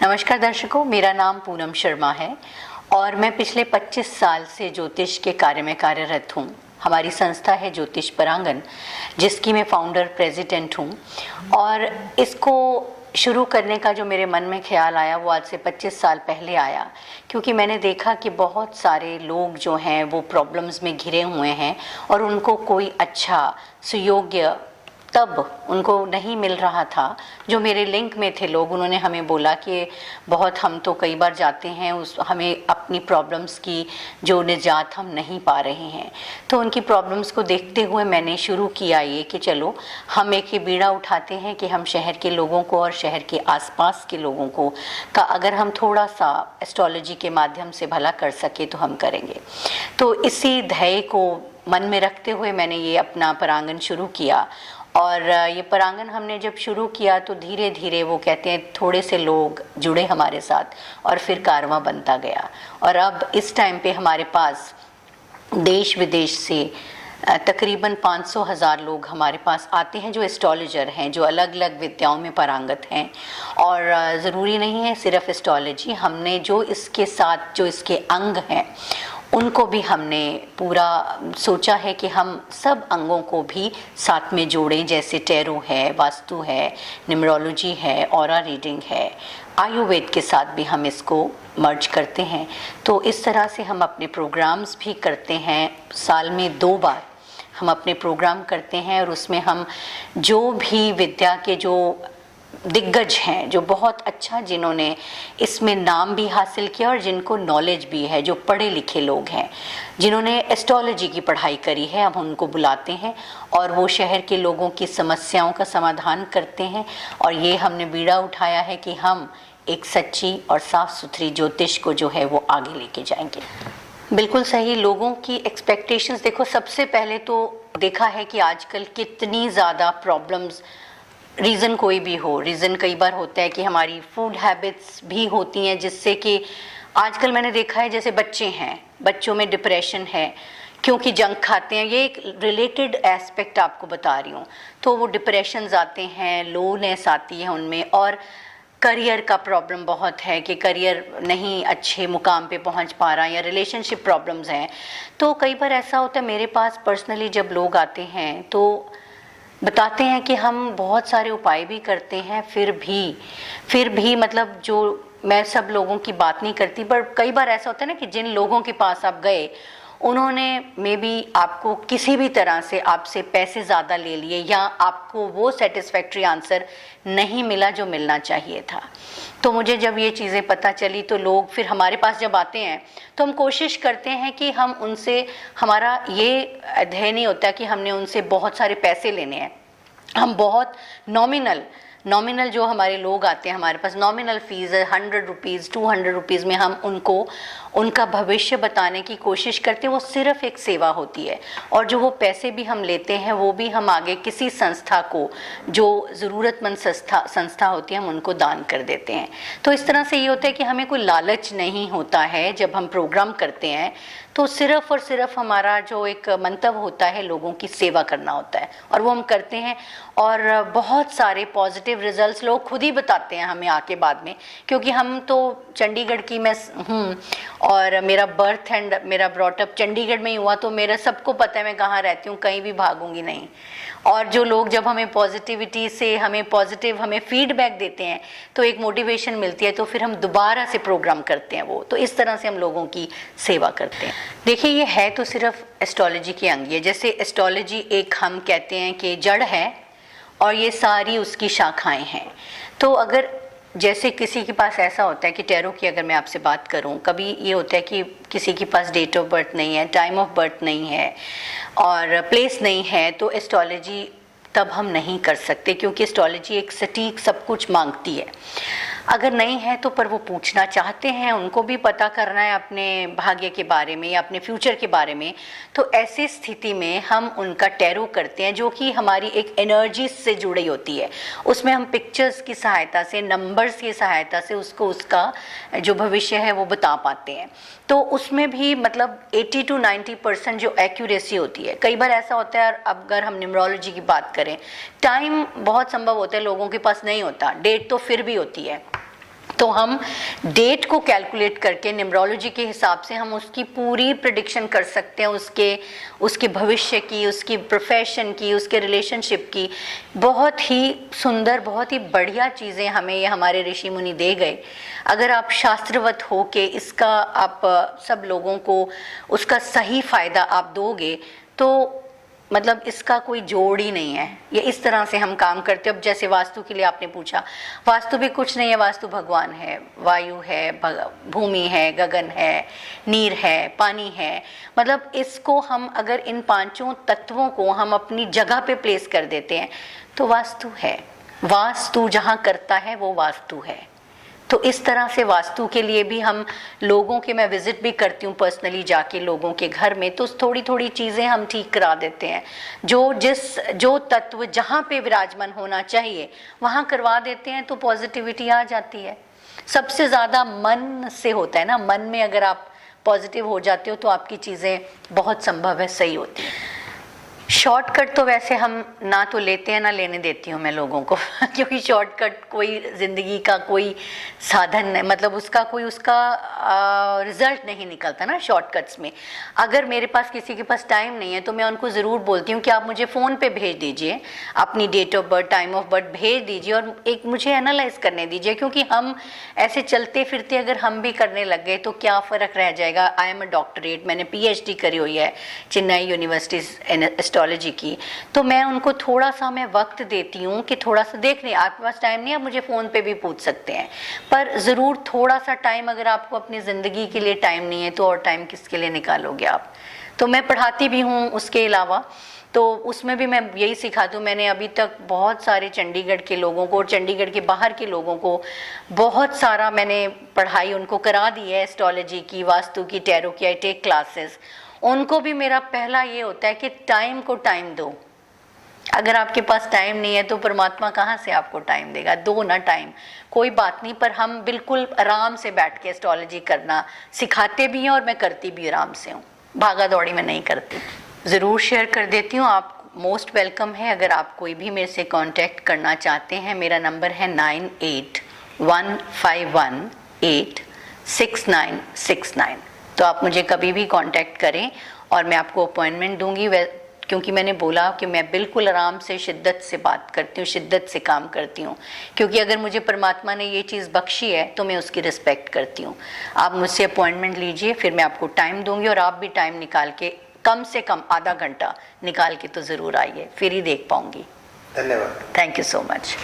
नमस्कार दर्शकों, मेरा नाम पूनम शर्मा है और मैं पिछले 25 साल से ज्योतिष के कार्य में कार्यरत हूँ। हमारी संस्था है ज्योतिष परांगण, जिसकी मैं फाउंडर प्रेसिडेंट हूँ। और इसको शुरू करने का जो मेरे मन में ख्याल आया वो आज से 25 साल पहले आया, क्योंकि मैंने देखा कि बहुत सारे लोग जो हैं वो प्रॉब्लम्स में घिरे हुए हैं और उनको कोई अच्छा सुयोग्य तब उनको नहीं मिल रहा था। जो मेरे लिंक में थे लोग, उन्होंने हमें बोला कि बहुत हम तो कई बार जाते हैं, हमें अपनी प्रॉब्लम्स की जो निजात हम नहीं पा रहे हैं। तो उनकी प्रॉब्लम्स को देखते हुए मैंने शुरू किया ये कि चलो हम एक ये बीड़ा उठाते हैं कि हम शहर के लोगों को और शहर के आसपास के लोगों को का अगर हम थोड़ा सा एस्ट्रोलॉजी के माध्यम से भला कर सके तो हम करेंगे। तो इसी ध्येय को मन में रखते हुए मैंने ये अपना परांगण शुरू किया। और ये परांगण हमने जब शुरू किया तो धीरे धीरे वो कहते हैं थोड़े से लोग जुड़े हमारे साथ और फिर कारवां बनता गया। और अब इस टाइम पे हमारे पास देश विदेश से तकरीबन 500,000 लोग हमारे पास आते हैं जो एस्ट्रोलॉजर हैं, जो अलग अलग विद्याओं में पारंगत हैं। और ज़रूरी नहीं है सिर्फ एस्ट्रोलॉजी, हमने जो इसके साथ जो इसके अंग हैं उनको भी हमने पूरा सोचा है कि हम सब अंगों को भी साथ में जोड़ें, जैसे टैरो है, वास्तु है, न्यूमरोलॉजी है, ऑरा रीडिंग है, आयुर्वेद के साथ भी हम इसको मर्ज करते हैं। तो इस तरह से हम अपने प्रोग्राम्स भी करते हैं। साल में 2 बार हम अपने प्रोग्राम करते हैं और उसमें हम जो भी विद्या के जो दिग्गज हैं, जो बहुत अच्छा जिन्होंने इसमें नाम भी हासिल किया और जिनको नॉलेज भी है, जो पढ़े लिखे लोग हैं, जिन्होंने एस्ट्रोलॉजी की पढ़ाई करी है, हम उनको बुलाते हैं और वो शहर के लोगों की समस्याओं का समाधान करते हैं। और ये हमने बीड़ा उठाया है कि हम एक सच्ची और साफ सुथरी ज्योतिष को जो है वो आगे लेके जाएंगे। बिल्कुल सही। लोगों की एक्सपेक्टेशंस देखो, सबसे पहले तो देखा है कि आजकल कितनी ज़्यादा प्रॉब्लम्स, रीज़न कोई भी हो, रीज़न कई बार होता है कि हमारी फूड हैबिट्स भी होती हैं, जिससे कि आजकल मैंने देखा है जैसे बच्चे हैं, बच्चों में डिप्रेशन है क्योंकि जंक खाते हैं। ये एक रिलेटेड एस्पेक्ट आपको बता रही हूँ। तो वो डिप्रेशंस आते हैं, लोनेस आती है उनमें, और करियर का प्रॉब्लम बहुत है कि करियर नहीं अच्छे मुकाम पे पहुंच पा रहा, या रिलेशनशिप प्रॉब्लम्स हैं। तो कई बार ऐसा होता है, मेरे पास पर्सनली जब लोग आते हैं तो बताते हैं कि हम बहुत सारे उपाय भी करते हैं, फिर भी मतलब जो मैं सब लोगों की बात नहीं करती, पर कई बार ऐसा होता है ना कि जिन लोगों के पास आप गए उन्होंने मे बी आपको किसी भी तरह से आपसे पैसे ज़्यादा ले लिए, या आपको वो सेटिस्फैक्ट्री आंसर नहीं मिला जो मिलना चाहिए था। तो मुझे जब ये चीज़ें पता चली तो लोग फिर हमारे पास जब आते हैं तो हम कोशिश करते हैं कि हम उनसे, हमारा ये ध्येय नहीं होता कि हमने उनसे बहुत सारे पैसे लेने हैं। हम बहुत नॉमिनल जो हमारे लोग आते हैं हमारे पास, नॉमिनल फीस है 100 रुपीज़ 200 रुपीज़ में हम उनको उनका भविष्य बताने की कोशिश करते हैं। वो सिर्फ एक सेवा होती है, और जो वो पैसे भी हम लेते हैं वो भी हम आगे किसी संस्था को, जो ज़रूरतमंद संस्था होती है, हम उनको दान कर देते हैं। तो इस तरह से ये होता है कि हमें कोई लालच नहीं होता है। जब हम प्रोग्राम करते हैं तो सिर्फ और सिर्फ हमारा जो एक मंतव्य होता है लोगों की सेवा करना होता है, और वो हम करते हैं। और बहुत सारे पॉजिटिव रिजल्ट्स लोग खुद ही बताते हैं हमें आके बाद में, क्योंकि हम तो चंडीगढ़ की मैं हूँ और मेरा बर्थ एंड मेरा ब्रॉटअप चंडीगढ़ में ही हुआ, तो मेरा सबको पता है मैं कहाँ रहती हूँ, कहीं भी भागूंगी नहीं। और जो लोग जब हमें पॉजिटिविटी से हमें फीडबैक देते हैं तो एक मोटिवेशन मिलती है, तो फिर हम दोबारा से प्रोग्राम करते हैं वो। तो इस तरह से हम लोगों की सेवा करते हैं। देखिए, ये है तो सिर्फ एस्ट्रोलॉजी के अंग है। जैसे एस्ट्रोलॉजी एक हम कहते हैं कि जड़ है और ये सारी उसकी शाखाएं हैं। तो अगर जैसे किसी के पास ऐसा होता है कि टैरो की अगर मैं आपसे बात करूं, कभी ये होता है कि किसी के पास डेट ऑफ बर्थ नहीं है, टाइम ऑफ बर्थ नहीं है और प्लेस नहीं है, तो एस्ट्रोलॉजी तब हम नहीं कर सकते, क्योंकि एस्ट्रोलॉजी एक सटीक सब कुछ मांगती है। अगर नहीं है तो पर वो पूछना चाहते हैं, उनको भी पता करना है अपने भाग्य के बारे में या अपने फ्यूचर के बारे में, तो ऐसी स्थिति में हम उनका टैरो करते हैं, जो कि हमारी एक एनर्जी से जुड़ी होती है। उसमें हम पिक्चर्स की सहायता से, नंबर्स की सहायता से उसको उसका जो भविष्य है वो बता पाते हैं। तो उसमें भी मतलब 80 to 90% जो एक्यूरेसी होती है। कई बार ऐसा होता है, अगर हम न्यूमरोलॉजी की बात करें, टाइम बहुत संभव होता है लोगों के पास नहीं होता, डेट तो फिर भी होती है, तो हम डेट को कैलकुलेट करके न्यूमरोलॉजी के हिसाब से हम उसकी पूरी प्रेडिक्शन कर सकते हैं, उसके भविष्य की, उसकी प्रोफेशन की, उसके रिलेशनशिप की। बहुत ही सुंदर, बहुत ही बढ़िया चीज़ें हमें ये हमारे ऋषि मुनि दे गए। अगर आप शास्त्रवत हो के इसका आप सब लोगों को उसका सही फ़ायदा आप दोगे तो मतलब इसका कोई जोड़ ही नहीं है। ये इस तरह से हम काम करते हैं। अब जैसे वास्तु के लिए आपने पूछा, वास्तु भी कुछ नहीं है, वास्तु भगवान है, वायु है, भूमि है, गगन है, नीर है, पानी है। मतलब इसको हम अगर इन पांचों तत्वों को हम अपनी जगह पे प्लेस कर देते हैं तो वास्तु है। वास्तु जहाँ करता है वो वास्तु है। तो इस तरह से वास्तु के लिए भी हम लोगों के, मैं विजिट भी करती हूँ पर्सनली जाके लोगों के घर में, तो थोड़ी थोड़ी चीज़ें हम ठीक करा देते हैं। जो तत्व जहाँ पे विराजमान होना चाहिए वहाँ करवा देते हैं तो पॉजिटिविटी आ जाती है। सबसे ज़्यादा मन से होता है ना, मन में अगर आप पॉजिटिव हो जाते हो तो आपकी चीज़ें बहुत संभव है सही होती है। शॉर्टकट तो वैसे हम ना तो लेते हैं ना लेने देती हूँ मैं लोगों को क्योंकि शॉर्टकट कोई ज़िंदगी का कोई साधन नहीं, मतलब उसका रिज़ल्ट नहीं निकलता ना शॉर्टकट्स में। अगर मेरे पास किसी के पास टाइम नहीं है तो मैं उनको ज़रूर बोलती हूँ कि आप मुझे फ़ोन पे भेज दीजिए, अपनी date of birth, time of birth भेज दीजिए और एक मुझे एनालाइज करने दीजिए, क्योंकि हम ऐसे चलते फिरते अगर हम भी करने लग गए तो क्या फ़र्क रह जाएगा। आई एम अ डॉक्टरेट, मैंने PhD करी हुई है चेन्नई यूनिवर्सिटी एस्ट्रोलॉजी की, तो मैं उनको थोड़ा सा मैं वक्त देती हूँ कि थोड़ा सा देख लें, आपके पास टाइम नहीं है, आप मुझे फ़ोन पे भी पूछ सकते हैं, पर ज़रूर थोड़ा सा टाइम, अगर आपको अपनी ज़िंदगी के लिए टाइम नहीं है तो और टाइम किसके लिए निकालोगे आप। तो मैं पढ़ाती भी हूँ उसके अलावा, तो उसमें भी मैं यही सिखाती हूँ। मैंने अभी तक बहुत सारे चंडीगढ़ के लोगों को और चंडीगढ़ के बाहर के लोगों को बहुत सारा मैंने पढ़ाई उनको करा दी है, एस्ट्रोलॉजी की, वास्तु की, टैरो की। I take classes. उनको भी मेरा पहला ये होता है कि टाइम को टाइम दो। अगर आपके पास टाइम नहीं है तो परमात्मा कहाँ से आपको टाइम देगा। दो ना टाइम, कोई बात नहीं, पर हम बिल्कुल आराम से बैठ के एस्ट्रोलॉजी करना सिखाते भी हैं और मैं करती भी आराम से हूँ, भागा दौड़ी में नहीं करती। ज़रूर शेयर कर देती हूँ, आप मोस्ट वेलकम है। अगर आप कोई भी मेरे से कांटेक्ट करना चाहते हैं, मेरा नंबर है 9815186969। तो आप मुझे कभी भी कांटेक्ट करें और मैं आपको अपॉइंटमेंट दूंगी। क्योंकि मैंने बोला कि मैं बिल्कुल आराम से, शिद्दत से बात करती हूँ, शिद्दत से काम करती हूँ, क्योंकि अगर मुझे परमात्मा ने ये चीज़ बख्शी है तो मैं उसकी रिस्पेक्ट करती हूँ। आप मुझसे अपॉइंटमेंट लीजिए, फिर मैं आपको टाइम दूंगी और आप भी टाइम निकाल के, कम से कम आधा घंटा निकाल के तो ज़रूर आइए, फिर ही देख पाऊँगी। धन्यवाद। Thank you so much.